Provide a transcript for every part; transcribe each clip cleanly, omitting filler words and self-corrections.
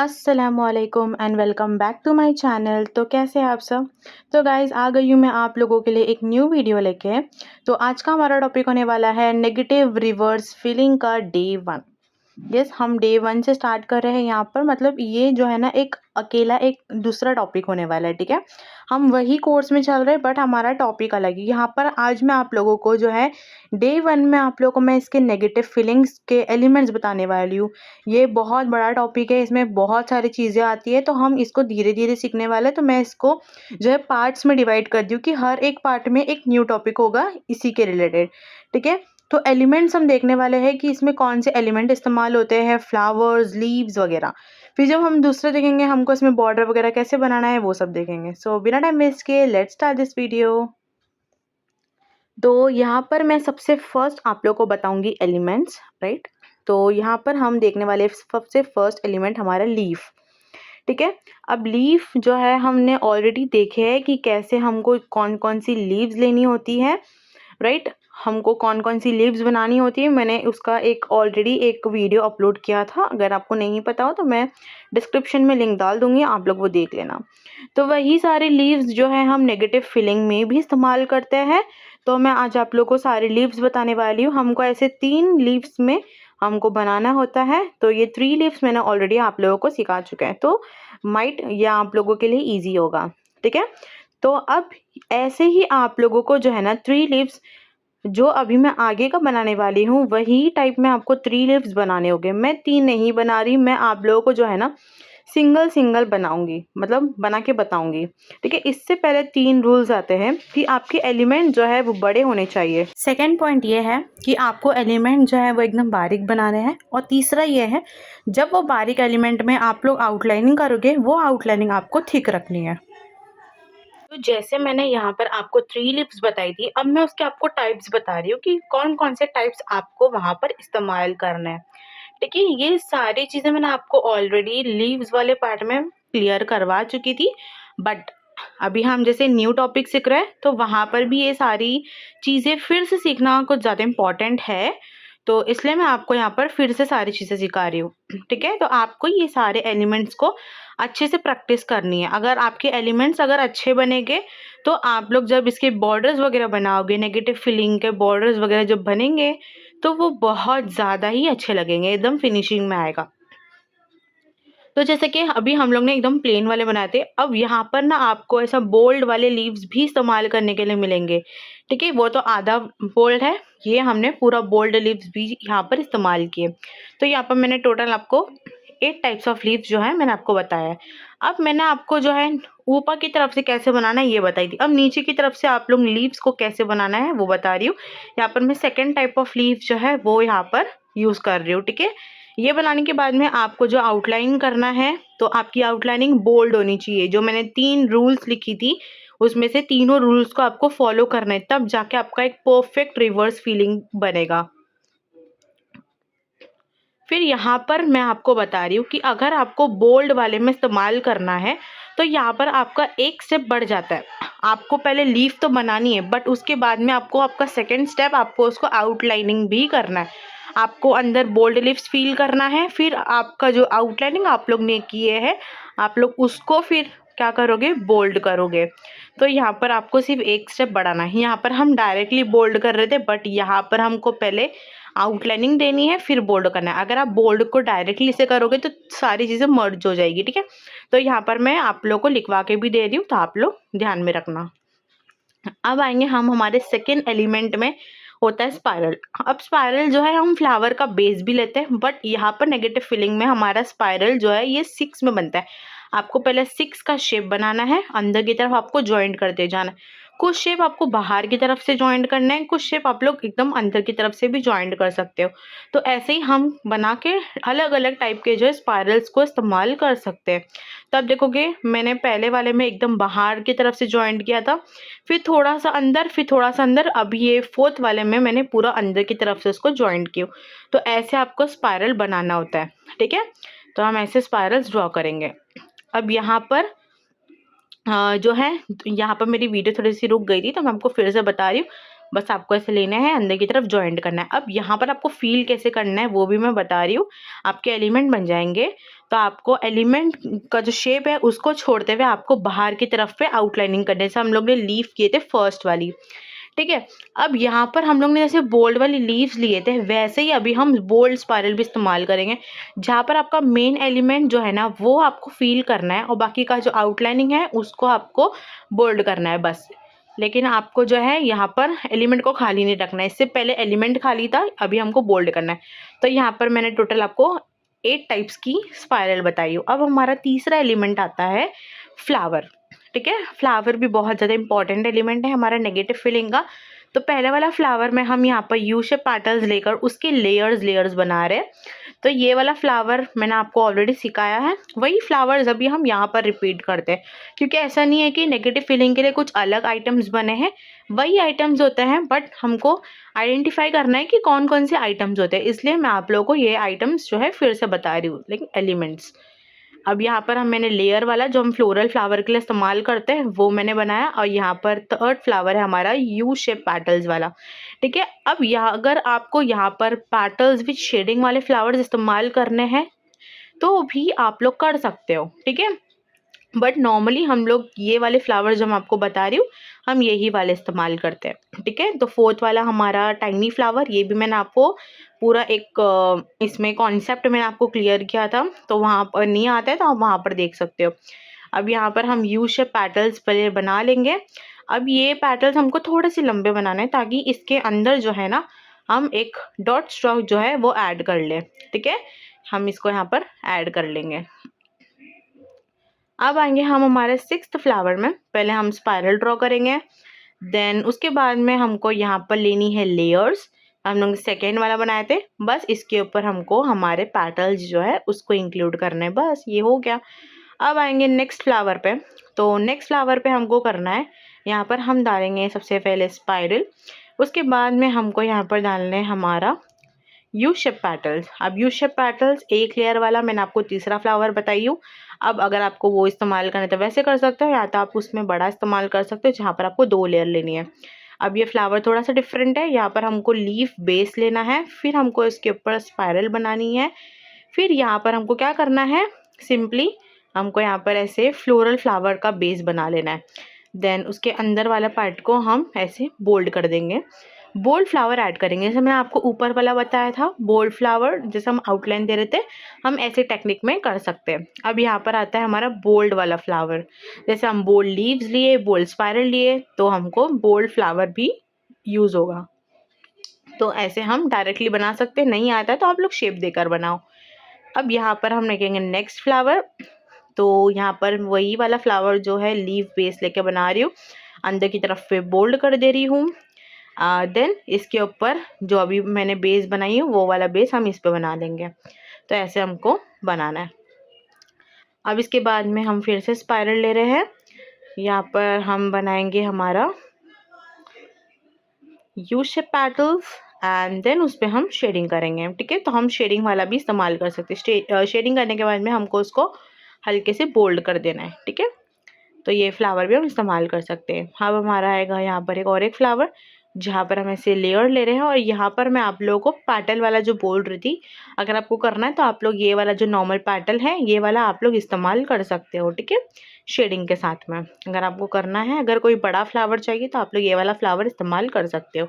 अस्सलामुअलैकुम and welcome back to my channel. तो कैसे हैं आप सब। तो गाइज़ आ गई हूँ मैं आप लोगों के लिए एक न्यू वीडियो लेके। तो आज का हमारा टॉपिक होने वाला है नेगेटिव रिवर्स फीलिंग का डे 1। यस, हम डे 1 से स्टार्ट कर रहे हैं यहाँ पर। मतलब ये जो है ना एक अकेला एक दूसरा टॉपिक होने वाला है, ठीक है। हम वही कोर्स में चल रहे हैं बट हमारा टॉपिक अलग है। यहाँ पर आज मैं आप लोगों को जो है डे 1 में आप लोगों को मैं इसके नेगेटिव फीलिंग्स के एलिमेंट्स बताने वाली हूँ। ये बहुत बड़ा टॉपिक है, इसमें बहुत सारी चीज़ें आती है, तो हम इसको धीरे धीरे सीखने वाले हैं। तो मैं इसको जो है पार्ट्स में डिवाइड कर दी हूँ कि हर एक पार्ट में एक न्यू टॉपिक होगा इसी के रिलेटेड, ठीक है। तो एलिमेंट्स हम देखने वाले हैं कि इसमें कौन से एलिमेंट इस्तेमाल होते हैं, फ्लावर्स, लीव्स वगैरह। फिर जब हम दूसरे देखेंगे हमको इसमें बॉर्डर वगैरह कैसे बनाना है वो सब देखेंगे। सो बिना टाइम वेस्ट के लेट्स स्टार्ट दिस वीडियो। तो यहाँ पर मैं सबसे फर्स्ट आप लोग को बताऊंगी एलिमेंट्स, राइट। तो यहाँ पर हम देखने वाले सबसे फर्स्ट एलिमेंट हमारा लीफ, ठीक है। अब लीफ जो है हमने ऑलरेडी देखे है कि कैसे हमको कौन कौन सी लीव्स लेनी होती है, राइट। हमको कौन कौन सी लीव्स बनानी होती है, मैंने उसका एक ऑलरेडी एक वीडियो अपलोड किया था। अगर आपको नहीं पता हो तो मैं डिस्क्रिप्शन में लिंक डाल दूंगी, आप लोग वो देख लेना। तो वही सारी लीव्स जो है हम नेगेटिव फीलिंग में भी इस्तेमाल करते हैं। तो मैं आज आप लोग को सारी लीव्स बताने वाली हूँ। हमको ऐसे 3 लीव्स में हमको बनाना होता है। तो ये 3 लीव्स मैंने ऑलरेडी आप लोगों को सिखा चुका है, तो माइट ये आप लोगों के लिए ईजी होगा, ठीक है। तो अब ऐसे ही आप लोगों को जो है ना 3 लीव्स जो अभी मैं आगे का बनाने वाली हूँ वही टाइप में आपको 3 लीव्स बनाने होंगे। मैं 3 नहीं बना रही, मैं आप लोगों को जो है ना सिंगल सिंगल बनाऊंगी, मतलब बना के बताऊंगी, ठीक है। इससे पहले 3 रूल्स आते हैं कि आपके एलिमेंट जो है वो बड़े होने चाहिए। सेकेंड पॉइंट ये है कि आपको एलिमेंट जो है वो एकदम बारीक बनाने हैं। और तीसरा ये है जब वो बारीक एलिमेंट में आप लोग आउटलाइनिंग करोगे वो आउटलाइनिंग आपको थिक रखनी है। तो जैसे मैंने यहाँ पर आपको 3 लीव्स बताई थी, अब मैं उसके आपको टाइप्स बता रही हूँ कि कौन कौन से टाइप्स आपको वहाँ पर इस्तेमाल करना है, ठीक है। ये सारी चीज़ें मैंने आपको ऑलरेडी लीव्स वाले पार्ट में क्लियर करवा चुकी थी, बट अभी हम जैसे न्यू टॉपिक सीख रहे हैं तो वहाँ पर भी ये सारी चीज़ें फिर से सीखना कुछ ज़्यादा इम्पॉर्टेंट है। तो इसलिए मैं आपको यहाँ पर फिर से सारी चीज़ें सिखा रही हूँ, ठीक है। तो आपको ये सारे एलिमेंट्स को अच्छे से प्रैक्टिस करनी है। अगर आपके एलिमेंट्स अगर अच्छे बनेंगे तो आप लोग जब इसके बॉर्डर्स वगैरह बनाओगे, नेगेटिव फीलिंग के बॉर्डर्स वगैरह जब बनेंगे तो वो बहुत ज़्यादा ही अच्छे लगेंगे, एकदम फिनिशिंग में आएगा। तो जैसे कि अभी हम लोग ने एकदम प्लेन वाले बनाए थे, अब यहाँ पर ना आपको ऐसा बोल्ड वाले लीव्स भी इस्तेमाल करने के लिए मिलेंगे, ठीक है। वो तो आधा बोल्ड है, ये हमने पूरा बोल्ड लीव्स भी यहाँ पर इस्तेमाल किए। तो यहाँ पर मैंने टोटल आपको 8 टाइप्स ऑफ लीव्स जो है मैंने आपको बताया है। अब मैंने आपको जो है ऊपर की तरफ से कैसे बनाना है ये बताई थी। अब नीचे की तरफ से आप लोग लीव्स को कैसे बनाना है वो बता रही हूँ। यहाँ पर मैं सेकेंड टाइप ऑफ लीव जो है वो यहाँ पर यूज़ कर रही हूँ, ठीक है। ये बनाने के बाद में आपको जो आउटलाइन करना है तो आपकी आउटलाइनिंग बोल्ड होनी चाहिए। जो मैंने 3 रूल्स लिखी थी उसमें से तीनों रूल्स को आपको फॉलो करना है, तब जाके आपका एक परफेक्ट रिवर्स फीलिंग बनेगा। फिर यहाँ पर मैं आपको बता रही हूँ कि अगर आपको बोल्ड वाले में इस्तेमाल करना है तो यहाँ पर आपका एक स्टेप बढ़ जाता है। आपको पहले लीफ तो बनानी है बट उसके बाद में आपको आपका सेकंड स्टेप आपको उसको आउटलाइनिंग भी करना है। आपको अंदर बोल्ड लीव्स फील करना है, फिर आपका जो आउटलाइनिंग आप लोग ने किए है आप लोग उसको फिर क्या करोगे, बोल्ड करोगे। तो यहाँ पर आपको सिर्फ एक स्टेप बढ़ाना है। यहाँ पर हम डायरेक्टली बोल्ड कर रहे थे बट यहाँ पर हमको पहले आउटलाइनिंग देनी है फिर बोल्ड करना है। अगर आप बोल्ड को डायरेक्टली से करोगे तो सारी चीज़ें मर्ज हो जाएगी, ठीक है। तो यहाँ पर मैं आप लोग को लिखवा के भी दे रही हूँ, तो आप लोग ध्यान में रखना। अब आएंगे हम हमारे सेकेंड एलिमेंट में, होता है स्पाइरल। अब स्पाइरल जो है हम फ्लावर का बेस भी लेते हैं बट यहाँ पर नेगेटिव फीलिंग में हमारा स्पाइरल जो है ये 6 में बनता है। आपको पहले 6 का शेप बनाना है, अंदर की तरफ आपको ज्वाइंट करते जाना है। कुछ शेप आपको बाहर की तरफ से ज्वाइंट करना है, कुछ शेप आप लोग एकदम अंदर की तरफ से भी ज्वाइंट कर सकते हो। तो ऐसे ही हम बना के अलग अलग टाइप के जो है स्पाइरल्स को इस्तेमाल कर सकते हैं। तो आप देखोगे मैंने पहले वाले में एकदम बाहर की तरफ से ज्वाइंट किया था, फिर थोड़ा सा अंदर, फिर थोड़ा सा अंदर, अब ये फोर्थ वाले में मैंने पूरा अंदर की तरफ से उसको ज्वाइंट किया। तो ऐसे आपको स्पाइरल बनाना होता है, ठीक है। तो हम ऐसे स्पाइरल्स ड्रॉ करेंगे। अब यहाँ पर जो है यहाँ पर मेरी वीडियो थोड़ी सी रुक गई थी तो मैं आपको फिर से बता रही हूँ। बस आपको ऐसे लेना है, अंदर की तरफ जॉइंट करना है। अब यहाँ पर आपको फील कैसे करना है वो भी मैं बता रही हूँ। आपके एलिमेंट बन जाएंगे, तो आपको एलिमेंट का जो शेप है उसको छोड़ते हुए आपको बाहर की तरफ पे आउटलाइनिंग करने से हम लोग ने लीफ किए थे फर्स्ट वाली, ठीक है। अब यहाँ पर हम लोग ने जैसे बोल्ड वाली लीव्स लिए थे, वैसे ही अभी हम बोल्ड स्पाइरल भी इस्तेमाल करेंगे, जहाँ पर आपका मेन एलिमेंट जो है ना वो आपको फील करना है और बाकी का जो आउटलाइनिंग है उसको आपको बोल्ड करना है बस। लेकिन आपको जो है यहाँ पर एलिमेंट को खाली नहीं रखना है, इससे पहले एलिमेंट खाली था, अभी हमको बोल्ड करना है। तो यहाँ पर मैंने टोटल आपको 8 टाइप्स की स्पाइरल बताई हूँ। अब हमारा तीसरा एलिमेंट आता है फ्लावर, ठीक है। फ्लावर भी बहुत ज़्यादा इंपॉर्टेंट एलिमेंट है हमारा नेगेटिव फीलिंग का। तो पहले वाला फ्लावर में हम यहाँ पर यू शेप पैटर्न्स लेकर उसके लेयर्स बना रहे हैं। तो ये वाला फ्लावर मैंने आपको ऑलरेडी सिखाया है, वही फ्लावर्स अभी हम यहाँ पर रिपीट करते हैं, क्योंकि ऐसा नहीं है कि नेगेटिव फीलिंग के लिए कुछ अलग आइटम्स बने हैं, वही आइटम्स होते हैं, बट हमको आइडेंटिफाई करना है कि कौन कौन से आइटम्स होते हैं, इसलिए मैं आप लोगों को ये आइटम्स जो है फिर से बता रही हूँ, लेकिन एलिमेंट्स। अब यहाँ पर मैंने लेयर वाला जो हम फ्लोरल फ्लावर के लिए इस्तेमाल करते हैं वो मैंने बनाया, और यहाँ पर थर्ड फ्लावर है हमारा यू शेप पैटल्स वाला, ठीक है। अब यहाँ अगर आपको यहाँ पर पैटल्स विद शेडिंग वाले फ्लावर्स इस्तेमाल करने हैं तो भी आप लोग कर सकते हो, ठीक है। बट नॉर्मली हम लोग ये वाले फ्लावर्स जो मैं आपको बता रही हूँ हम यही वाले इस्तेमाल करते हैं, ठीक है। तो फोर्थ वाला हमारा टाइनी फ्लावर, ये भी मैंने आपको पूरा एक इसमें कॉन्सेप्ट मैंने आपको क्लियर किया था, तो वहाँ पर नहीं आता है तो आप वहाँ पर देख सकते हो। अब यहाँ पर हम यू शेप पैटल्स पहले बना लेंगे। अब ये पैटल्स हमको थोड़े से लंबे बनाने हैं ताकि इसके अंदर जो है ना हम एक डॉट स्ट्रोक जो है वो ऐड कर लें, ठीक है। हम इसको यहाँ पर ऐड कर लेंगे। अब आएंगे हम हमारे सिक्स्थ फ्लावर में, पहले हम स्पाइरल ड्रॉ करेंगे, देन उसके बाद में हमको यहाँ पर लेनी है लेयर्स। हम लोग सेकेंड वाला बनाए थे, बस इसके ऊपर हमको हमारे पैटल्स जो है उसको इंक्लूड करना है, बस ये हो गया। अब आएंगे नेक्स्ट फ्लावर पे। तो नेक्स्ट फ्लावर पे हमको करना है, यहाँ पर हम डालेंगे सबसे पहले स्पाइरल, उसके बाद में हमको यहाँ पर डालना है हमारा यू शेप पैटल्स। अब यू शेप पैटल्स एक लेयर वाला मैंने आपको तीसरा फ्लावर बताई हूँ। अब अगर आपको वो इस्तेमाल करना है तो वैसे कर सकते हो, या तो आप उसमें बड़ा इस्तेमाल कर सकते हो जहाँ पर आपको 2 लेयर लेनी है। अब ये फ्लावर थोड़ा सा डिफरेंट है, यहाँ पर हमको लीफ बेस लेना है, फिर हमको इसके ऊपर स्पाइरल बनानी है, फिर यहाँ पर हमको क्या करना है, सिंपली हमको यहाँ पर ऐसे फ्लोरल फ्लावर का बेस बना लेना है। देन उसके अंदर वाला पार्ट को हम ऐसे बोल्ड कर देंगे, बोल्ड फ्लावर ऐड करेंगे। जैसे मैंने आपको ऊपर वाला बताया था बोल्ड फ्लावर, जैसे हम आउटलाइन दे रहे थे, हम ऐसे टेक्निक में कर सकते हैं। अब यहाँ पर आता है हमारा बोल्ड वाला फ्लावर, जैसे हम बोल्ड लीव्स लिए, बोल्ड स्पाइरल लिए, तो हमको बोल्ड फ्लावर भी यूज़ होगा। तो ऐसे हम डायरेक्टली बना सकते हैं, नहीं आता है तो आप लोग शेप देकर बनाओ। अब यहाँ पर हम लिखेंगे नेक्स्ट फ्लावर। तो यहाँ पर वही वाला फ्लावर जो है लीव बेस लेके बना रही हूँ, अंदर की तरफ पे बोल्ड कर दे रही हूँ। देन इसके ऊपर जो अभी मैंने बेस बनाई है वो वाला बेस हम इस पे बना देंगे। तो ऐसे हमको बनाना है। अब इसके बाद में हम फिर से स्पाइरल ले रहे हैं, यहाँ पर हम बनाएंगे हमारा U shape petals, and then उस पर हम शेडिंग करेंगे, ठीक है। तो हम शेडिंग वाला भी इस्तेमाल कर सकते हैं। शेडिंग करने के बाद में हमको उसको हल्के से बोल्ड कर देना है, ठीक है। तो ये फ्लावर भी हम इस्तेमाल कर सकते हैं। अब हमारा आएगा यहाँ पर एक और एक फ्लावर, जहाँ पर हम ऐसे लेयर ले रहे हैं, और यहाँ पर मैं आप लोगों को पैटल वाला जो बोल रही थी, अगर आपको करना है तो आप लोग ये वाला जो नॉर्मल पैटल है ये वाला आप लोग इस्तेमाल कर सकते हो, ठीक है, शेडिंग के साथ में। अगर आपको करना है, अगर कोई बड़ा फ्लावर चाहिए तो आप लोग ये वाला फ्लावर इस्तेमाल कर सकते हो।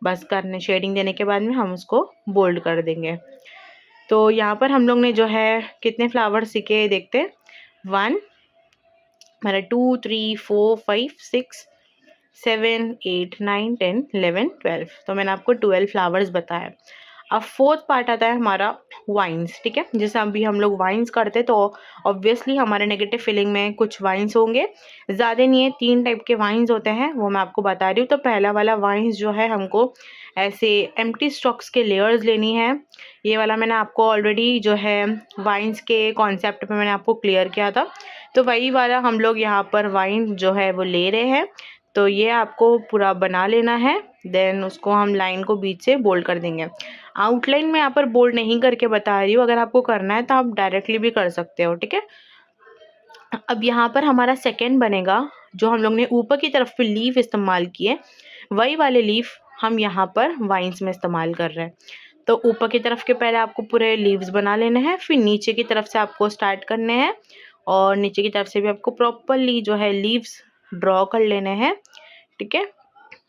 बस करने शेडिंग देने के बाद में हम उसको बोल्ड कर देंगे। तो यहाँ पर हम लोग ने जो है कितने फ्लावर सीखे देखते हैं। 1 हमारा 2 3 4 5 6 7 8 9 10 11 12, तो मैंने आपको 12 फ्लावर्स बताया। अब फोर्थ पार्ट आता है हमारा वाइन्स, ठीक है। जैसे अभी हम लोग वाइन्स करते हैं तो ऑब्वियसली हमारे नेगेटिव फीलिंग में कुछ वाइन्स होंगे, ज़्यादा नहीं है, 3 टाइप के वाइन्स होते हैं, वो मैं आपको बता रही हूँ। तो पहला वाला वाइन्स जो है हमको ऐसे एम्प्टी स्टॉक्स के लेयर्स लेनी है। ये वाला मैंने आपको ऑलरेडी जो है वाइन्स के कॉन्सेप्ट पे मैंने आपको क्लियर किया था, तो वही वाला हम लोग यहाँ पर वाइन जो है वो ले रहे हैं। तो ये आपको पूरा बना लेना है, देन उसको हम लाइन को बीच से बोल्ड कर देंगे। आउटलाइन में यहाँ पर बोल्ड नहीं करके बता रही हूँ, अगर आपको करना है तो आप डायरेक्टली भी कर सकते हो, ठीक है। अब यहाँ पर हमारा सेकेंड बनेगा जो हम लोग ने ऊपर की तरफ पे लीफ इस्तेमाल किए, वही वाले लीफ हम यहाँ पर वाइन्स में इस्तेमाल कर रहे हैं। तो ऊपर की तरफ के पहले आपको पूरे लीव्स बना लेने हैं, फिर नीचे की तरफ से आपको स्टार्ट करने हैं और नीचे की तरफ से भी आपको प्रॉपरली जो है लीव्स ड्रॉ कर लेने हैं। ठीक है,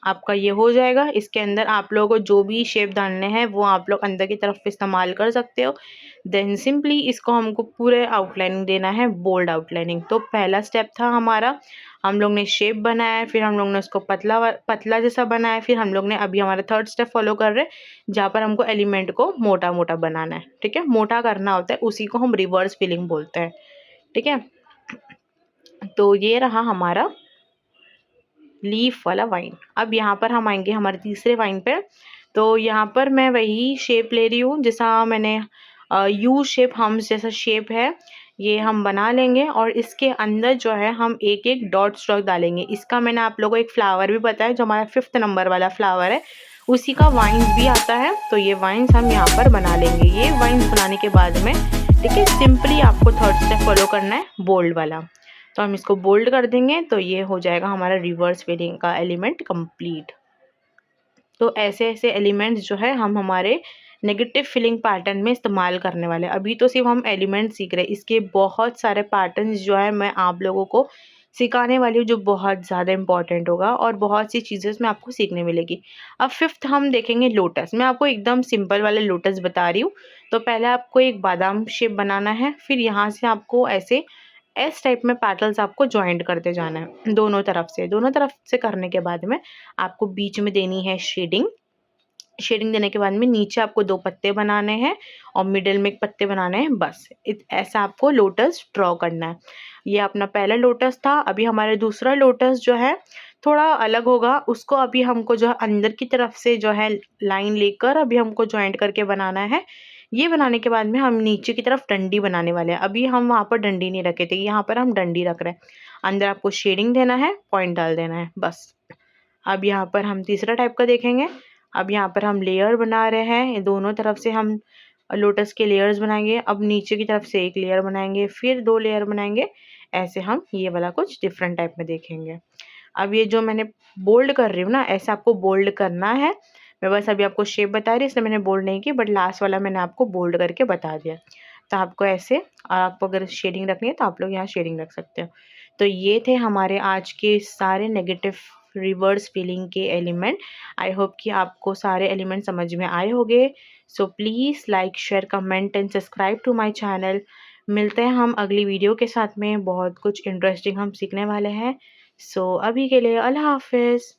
आपका ये हो जाएगा। इसके अंदर आप लोगों को जो भी शेप डालने हैं वो आप लोग अंदर की तरफ इस्तेमाल कर सकते हो। देन सिंपली इसको हमको पूरे आउटलाइनिंग देना है, बोल्ड आउटलाइनिंग। तो पहला स्टेप था हमारा, हम लोग ने शेप बनाया, फिर हम लोग ने उसको पतला जैसा बनाया, फिर हम लोग ने अभी हमारा थर्ड स्टेप फॉलो कर रहे हैं जहाँ पर हमको एलिमेंट को मोटा मोटा बनाना है। ठीक है, मोटा करना होता है, उसी को हम रिवर्स फिलिंग बोलते हैं। ठीक है, तो ये रहा हमारा लीफ वाला वाइन। अब यहाँ पर हम आएंगे हमारे तीसरे वाइन पे। तो यहाँ पर मैं वही शेप ले रही हूँ जैसा मैंने यू शेप, हम्स जैसा शेप है, ये हम बना लेंगे और इसके अंदर जो है हम एक एक डॉट स्ट्रोक डालेंगे। इसका मैंने आप लोगों को एक फ्लावर भी बताया, जो हमारा 5th नंबर वाला फ्लावर है, उसी का वाइन्स भी आता है। तो ये वाइन्स हम यहाँ पर बना लेंगे। ये वाइन्स बनाने के बाद में, ठीक है, सिंपली आपको थर्ड स्टेप फॉलो करना है, बोल्ड वाला। तो हम इसको बोल्ड कर देंगे, तो ये हो जाएगा हमारा रिवर्स फिलिंग का एलिमेंट कंप्लीट। तो ऐसे ऐसे एलिमेंट्स जो है हम हमारे नेगेटिव फिलिंग पैटर्न में इस्तेमाल करने वाले हैं। अभी तो सिर्फ हम एलिमेंट सीख रहे हैं, इसके बहुत सारे पैटर्न्स जो है मैं आप लोगों को सिखाने वाली हूँ, जो बहुत ज़्यादा इंपॉर्टेंट होगा और बहुत सी चीज़ें इसमें आपको सीखने मिलेगी। अब 5th हम देखेंगे लोटस। मैं आपको एकदम सिंपल वाले लोटस बता रही हूँ। तो पहले आपको एक बादाम शेप बनाना है, फिर यहाँ से आपको ऐसे एस टाइप में पैटल्स आपको ज्वाइंट करते जाना है दोनों तरफ से करने के बाद में आपको बीच में देनी है शेडिंग। शेडिंग देने के बाद में नीचे आपको 2 पत्ते बनाने हैं और मिडिल में 1 पत्ते बनाने हैं, बस ऐसा आपको लोटस ड्रॉ करना है। ये अपना पहला लोटस था। अभी हमारा दूसरा लोटस जो है थोड़ा अलग होगा, उसको अभी हमको जो है अंदर की तरफ से जो है लाइन लेकर अभी हमको ज्वाइंट करके बनाना है। ये बनाने के बाद में हम नीचे की तरफ डंडी बनाने वाले हैं। अभी हम वहाँ पर डंडी नहीं रखे थे, यहाँ पर हम डंडी रख रहे हैं। अंदर आपको शेडिंग देना है, पॉइंट डाल देना है, बस। अब यहाँ पर हम तीसरा टाइप का देखेंगे। अब यहाँ पर हम लेयर बना रहे हैं, दोनों तरफ से हम लोटस के लेयर्स बनाएंगे। अब नीचे की तरफ से 1 लेयर बनाएंगे, फिर 2 लेयर बनाएंगे। ऐसे हम ये वाला कुछ डिफरेंट टाइप में देखेंगे। अब ये जो मैंने बोल्ड कर रही हूँ ना, ऐसे आपको बोल्ड करना है। मैं बस अभी आपको शेप बता रही, इसलिए मैंने बोल्ड नहीं की, बट लास्ट वाला मैंने आपको बोल्ड करके बता दिया। तो आपको ऐसे, और आपको अगर शेडिंग रखनी है तो आप लोग यहाँ शेडिंग रख सकते हो। तो ये थे हमारे आज के सारे नेगेटिव रिवर्स फिलिंग के एलिमेंट। आई होप कि आपको सारे एलिमेंट समझ में आए होंगे। So please like, share, comment and subscribe to my channel. मिलते हैं हम अगली वीडियो के साथ में, बहुत कुछ इंटरेस्टिंग हम सीखने वाले हैं। सो अभी के लिए अल्लाह हाफिज़।